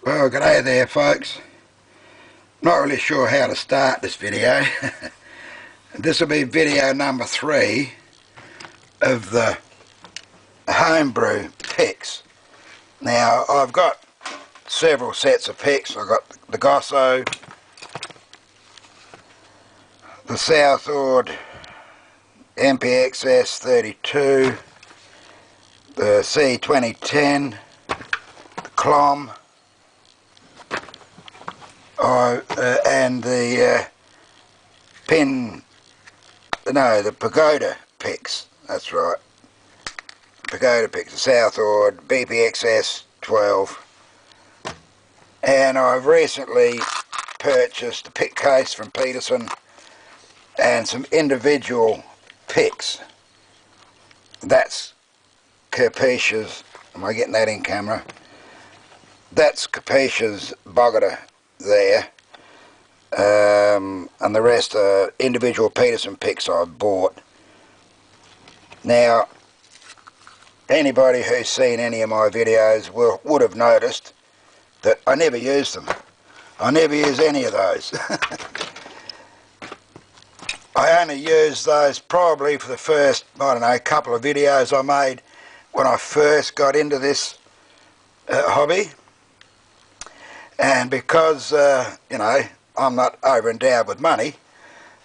Well, g'day there folks. Not really sure how to start this video. This will be video number 3 of the Homebrew picks. Now I've got several sets of picks. I've got the Gosso, the Southord MPXS 32, the C2010, the Clom, and the the Pagoda picks. That's right, Pagoda picks, the Southord BPXS 12. And I've recently purchased a pick case from Peterson and some individual picks. That's Capacious. Am I getting that in camera? That's Capacious Bogota there, and the rest are individual Peterson picks I've bought. Now, anybody who's seen any of my videos would have noticed that I never use them. I never use any of those. I only use those probably for the first, I don't know, couple of videos I made when I first got into this hobby. And because, you know, I'm not over endowed with money,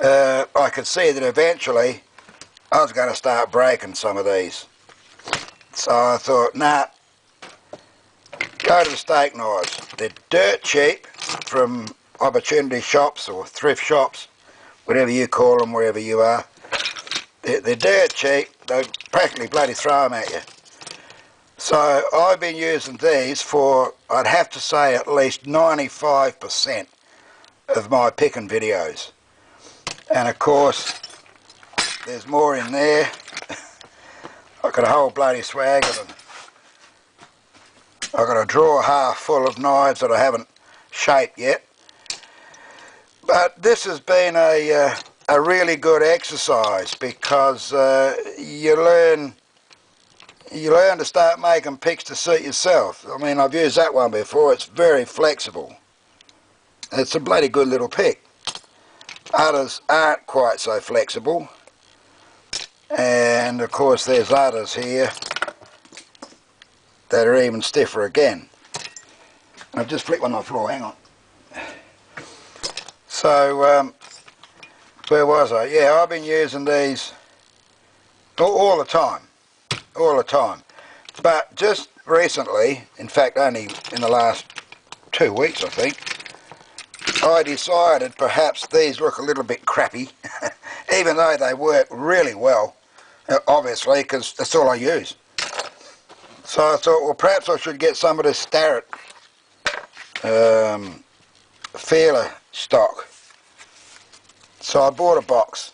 I could see that eventually I was going to start breaking some of these. So I thought, nah, go to the steak knives. They're dirt cheap from opportunity shops or thrift shops, whatever you call them, wherever you are. They're dirt cheap. They practically bloody throw them at you. So I've been using these for, I'd have to say, at least 95% of my picking videos. And of course, there's more in there. I've got a whole bloody swag of them. I've got a drawer half full of knives that I haven't shaped yet. But this has been a really good exercise because you learn to start making picks to suit yourself. I mean, I've used that one before. It's very flexible. It's a bloody good little pick. Others aren't quite so flexible. And of course there's others here that are even stiffer again. I've just flicked one on the floor, hang on. So, where was I? Yeah, I've been using these all the time. All the time. But just recently, in fact only in the last 2 weeks I think, I decided perhaps these look a little bit crappy, even though they work really well, obviously, because that's all I use. So I thought, well, perhaps I should get some of this Starrett feeler stock. So I bought a box.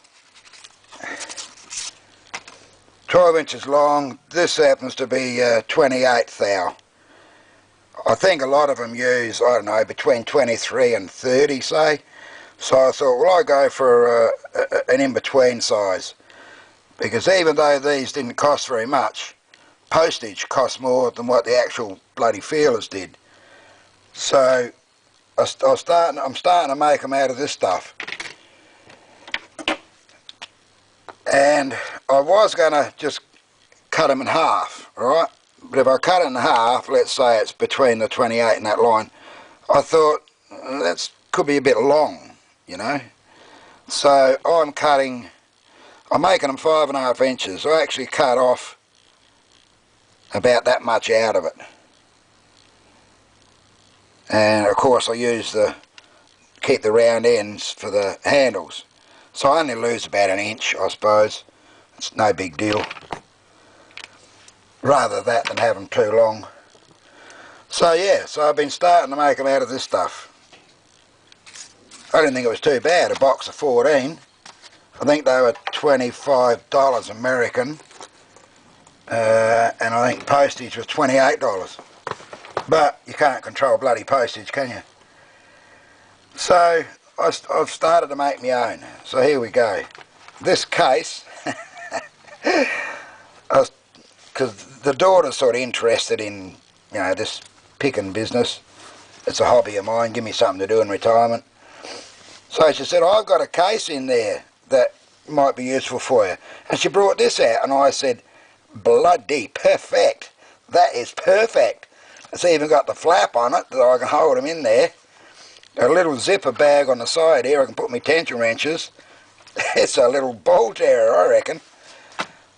12 inches long. This happens to be 28 thou. I think a lot of them use, I don't know, between 23 and 30, say. So I thought, well, I'll go for an in-between size. Because even though these didn't cost very much, postage cost more than what the actual bloody feelers did. So I'm starting to make them out of this stuff. And I was going to just cut them in half, right? But if I cut it in half, let's say it's between the 28 and that line, I thought, that could be a bit long, you know. So I'm making them 5.5 inches. I actually cut off about that much out of it. And of course I keep the round ends for the handles. So I only lose about 1 inch, I suppose. It's no big deal. Rather that than have them too long. So yeah, so I've been starting to make them out of this stuff. I didn't think it was too bad, a box of 14. I think they were $25 American. And I think postage was $28. But you can't control bloody postage, can you? So I've started to make my own. So here we go. This case, because the daughter's sort of interested in, you know, this picking business, it's a hobby of mine, give me something to do in retirement. So she said, I've got a case in there that might be useful for you. And she brought this out, and I said, bloody perfect. That is perfect. It's even got the flap on it that I can hold them in there. A little zipper bag on the side here, I can put my tension wrenches. It's a little ball terror, I reckon.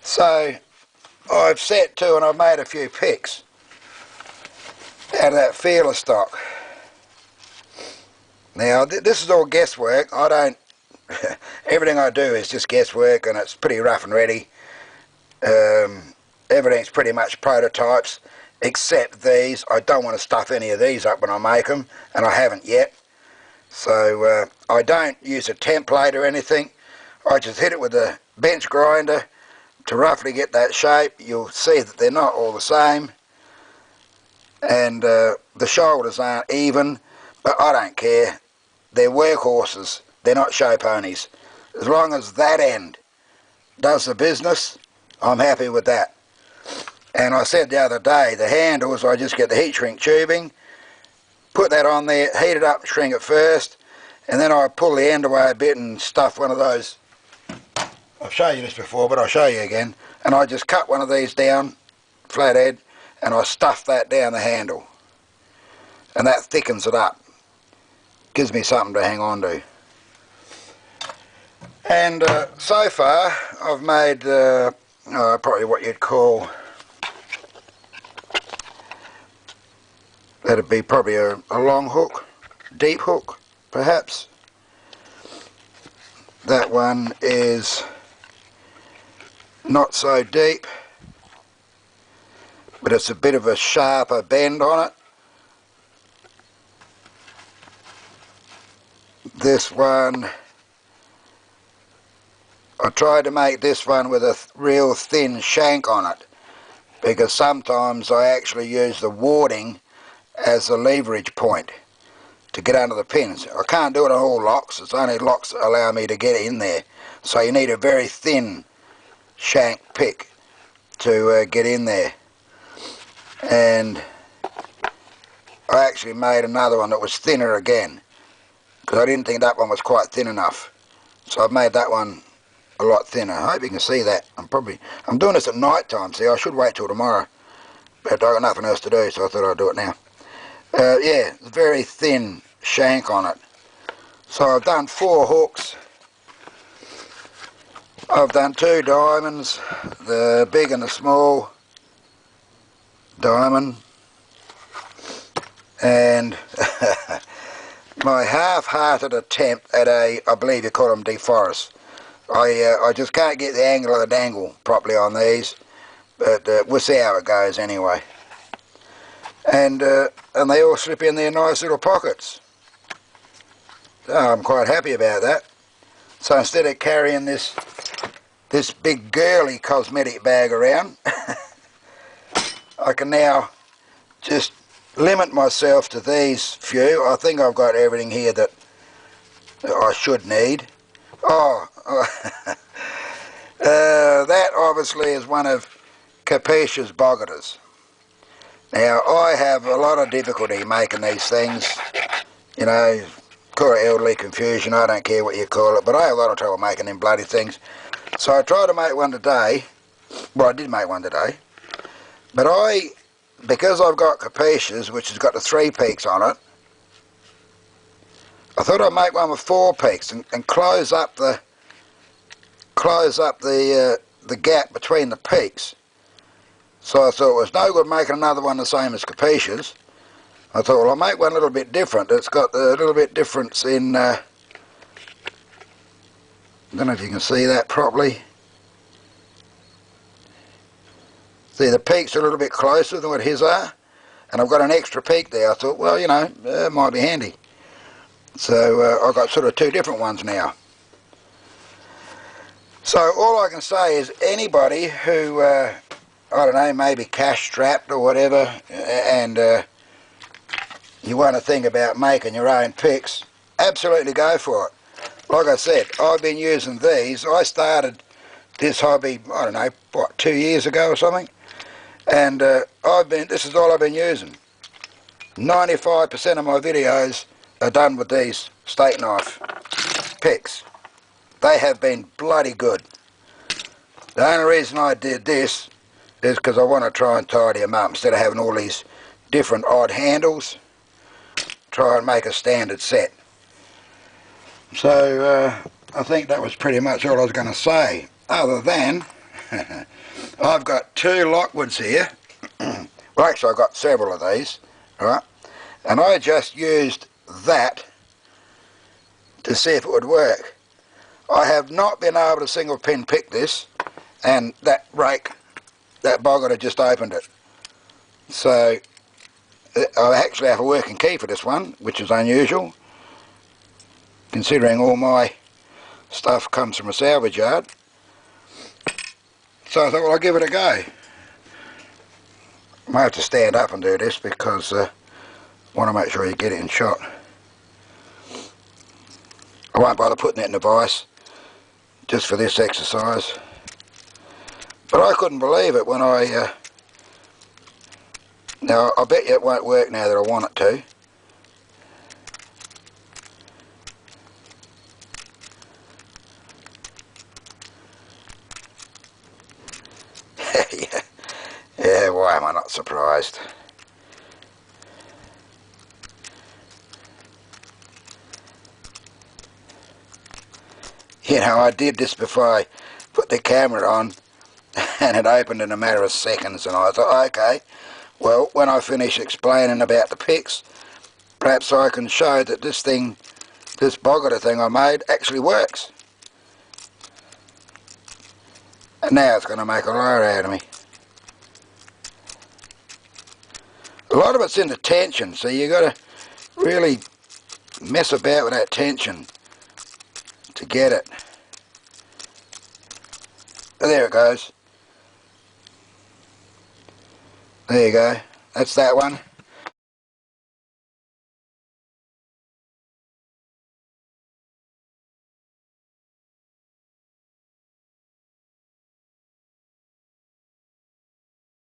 So I've set to, and I've made a few picks out of that feeler stock. Now this is all guesswork. I don't everything I do is just guesswork, and it's pretty rough and ready. Everything's pretty much prototypes except these. I don't want to stuff any of these up when I make them, and I haven't yet. So I don't use a template or anything. I just hit it with a bench grinder to roughly get that shape. You'll see that they're not all the same, and the shoulders aren't even, but I don't care. They're workhorses, they're not show ponies. As long as that end does the business, I'm happy with that. And I said the other day, the handles, I just get the heat shrink tubing, put that on there, heat it up, shrink it first, and then I pull the end away a bit and stuff one of those. I've shown you this before, but I'll show you again. And I just cut one of these down, flathead, and I stuff that down the handle. And that thickens it up. Gives me something to hang on to. And so far, I've made probably what you'd call, that'd be probably a long hook, deep hook, perhaps. That one is not so deep, but it's a bit of a sharper bend on it. This one, I tried to make this one with a real thin shank on it, because sometimes I actually use the warding as a leverage point to get under the pins. I can't do it on all locks, it's only locks that allow me to get in there. So you need a very thin shank pick to get in there. And I actually made another one that was thinner again, because I didn't think that one was quite thin enough. So I've made that one a lot thinner. I hope you can see that. I'm doing this at night time, see, I should wait till tomorrow, but I've got nothing else to do, so I thought I'd do it now. Yeah, it's a very thin shank on it. So I've done 4 hooks. I've done 2 diamonds, the big and the small diamond, and my half-hearted attempt at a, I believe you call them deforest. I just can't get the angle of the dangle properly on these, but we'll see how it goes anyway. And they all slip in their nice little pockets. So I'm quite happy about that. So instead of carrying this big girly cosmetic bag around, I can now just limit myself to these few. I think I've got everything here that I should need. Oh, that obviously is one of Capacious boggeters. Now, I have a lot of difficulty making these things, you know, call it elderly confusion, I don't care what you call it, but I have a lot of trouble making them bloody things. So I tried to make one today. Well, I did make one today, but because I've got Capacious, which has got the 3 peaks on it, I thought I'd make one with 4 peaks and close up the gap between the peaks. So I thought it was no good making another one the same as Capacious. I thought, well, I'll make one a little bit different. It's got a little bit difference in, I don't know if you can see that properly. See, the peaks are a little bit closer than what his are, and I've got an extra peak there. I thought, well, you know, it might be handy. So I've got sort of 2 different ones now. So all I can say is anybody who, I don't know, maybe cash strapped or whatever, and you want to think about making your own picks, absolutely go for it. Like I said, I've been using these. I started this hobby, I don't know, what, 2 years ago or something, and this is all I've been using. 95% of my videos are done with these steak knife picks. They have been bloody good. The only reason I did this is because I want to try and tidy them up instead of having all these different odd handles. Try and make a standard set. So I think that was pretty much all I was going to say, other than I've got two Lockwoods here. Well, actually I've got several of these, right? And I just used that to see if it would work. I have not been able to single pin pick this, and that rake, that boggart had just opened it. So I actually have a working key for this one, which is unusual, considering all my stuff comes from a salvage yard. So I thought, well, I'll give it a go. I might have to stand up and do this because I want to make sure you get it in shot. I won't bother putting it in the vise just for this exercise. But I couldn't believe it when I... now, I bet you it won't work now that I want it to. Yeah, why am I not surprised? You know, I did this before I put the camera on, and it opened in a matter of seconds, and I thought, okay, well, when I finish explaining about the picks, perhaps I can show that this thing, this boggart thing I made, actually works. And now it's going to make a liar out of me. A lot of it's in the tension, so you got to really mess about with that tension to get it. There it goes. There you go. That's that one.